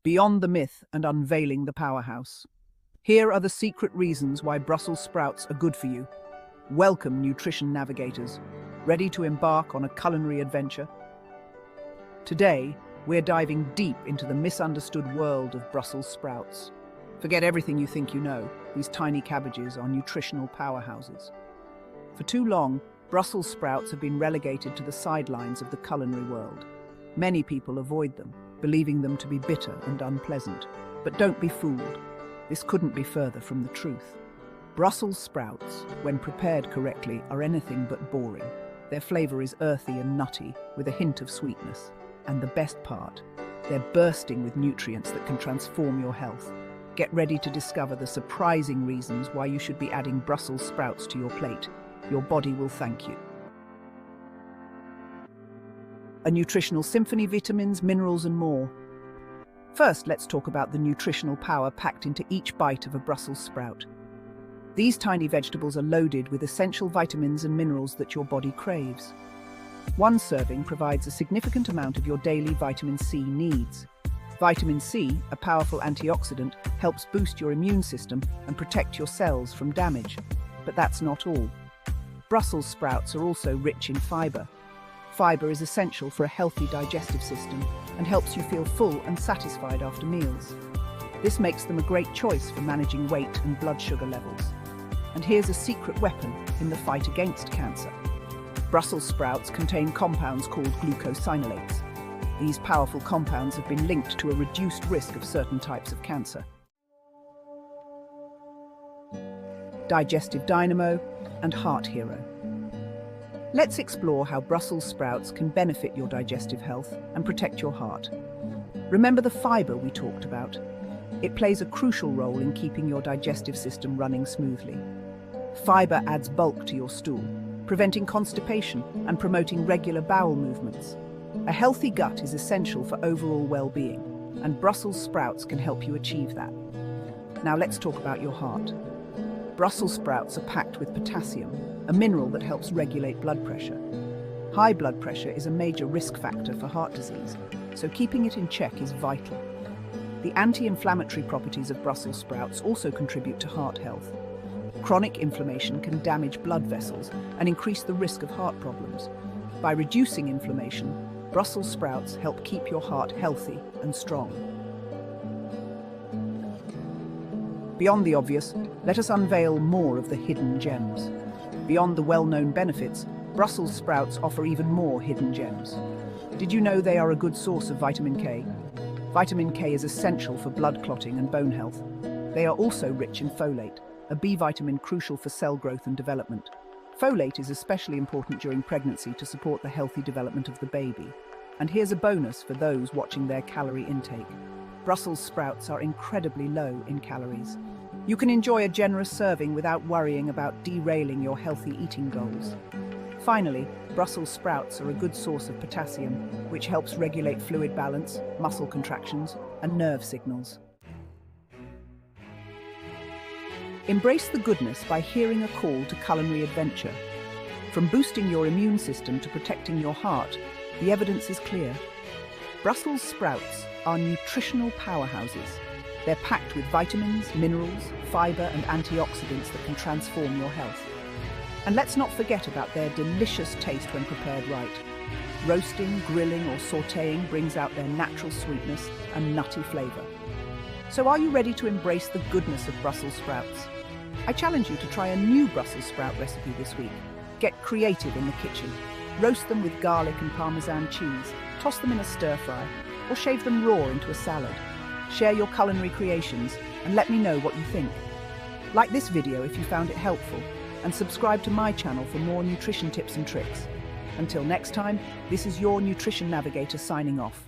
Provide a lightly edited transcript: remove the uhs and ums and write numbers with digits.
Beyond the myth and unveiling the powerhouse. Here are the secret reasons why Brussels sprouts are good for you. Welcome, nutrition navigators. Ready to embark on a culinary adventure? Today, we're diving deep into the misunderstood world of Brussels sprouts. Forget everything you think you know. These tiny cabbages are nutritional powerhouses. For too long, Brussels sprouts have been relegated to the sidelines of the culinary world. Many people avoid them, believing them to be bitter and unpleasant. But don't be fooled. This couldn't be further from the truth. Brussels sprouts, when prepared correctly, are anything but boring. Their flavor is earthy and nutty, with a hint of sweetness. And the best part, they're bursting with nutrients that can transform your health. Get ready to discover the surprising reasons why you should be adding Brussels sprouts to your plate. Your body will thank you. A nutritional symphony, vitamins, minerals, and more. First, let's talk about the nutritional power packed into each bite of a Brussels sprout. These tiny vegetables are loaded with essential vitamins and minerals that your body craves. One serving provides a significant amount of your daily vitamin C needs. Vitamin C, a powerful antioxidant, helps boost your immune system and protect your cells from damage. But that's not all. Brussels sprouts are also rich in fiber. Fiber is essential for a healthy digestive system and helps you feel full and satisfied after meals. This makes them a great choice for managing weight and blood sugar levels. And here's a secret weapon in the fight against cancer. Brussels sprouts contain compounds called glucosinolates. These powerful compounds have been linked to a reduced risk of certain types of cancer. Digestive Dynamo and Heart Hero. Let's explore how Brussels sprouts can benefit your digestive health and protect your heart. Remember the fiber we talked about? It plays a crucial role in keeping your digestive system running smoothly. Fiber adds bulk to your stool, preventing constipation and promoting regular bowel movements. A healthy gut is essential for overall well-being, and Brussels sprouts can help you achieve that. Now let's talk about your heart. Brussels sprouts are packed with potassium, a mineral that helps regulate blood pressure. High blood pressure is a major risk factor for heart disease, so keeping it in check is vital. The anti-inflammatory properties of Brussels sprouts also contribute to heart health. Chronic inflammation can damage blood vessels and increase the risk of heart problems. By reducing inflammation, Brussels sprouts help keep your heart healthy and strong. Beyond the obvious, let us unveil more of the hidden gems. Beyond the well-known benefits, Brussels sprouts offer even more hidden gems. Did you know they are a good source of vitamin K? Vitamin K is essential for blood clotting and bone health. They are also rich in folate, a B vitamin crucial for cell growth and development. Folate is especially important during pregnancy to support the healthy development of the baby. And here's a bonus for those watching their calorie intake. Brussels sprouts are incredibly low in calories. You can enjoy a generous serving without worrying about derailing your healthy eating goals. Finally, Brussels sprouts are a good source of potassium, which helps regulate fluid balance, muscle contractions, and nerve signals. Embrace the goodness by hearing a call to culinary adventure. From boosting your immune system to protecting your heart, the evidence is clear. Brussels sprouts are nutritional powerhouses. They're packed with vitamins, minerals, fiber, and antioxidants that can transform your health. And let's not forget about their delicious taste when prepared right. Roasting, grilling, or sautéing brings out their natural sweetness and nutty flavor. So are you ready to embrace the goodness of Brussels sprouts? I challenge you to try a new Brussels sprout recipe this week. Get creative in the kitchen. Roast them with garlic and Parmesan cheese, toss them in a stir-fry, or shave them raw into a salad. Share your culinary creations and let me know what you think. Like this video if you found it helpful, and subscribe to my channel for more nutrition tips and tricks. Until next time, this is your Nutrition Navigator signing off.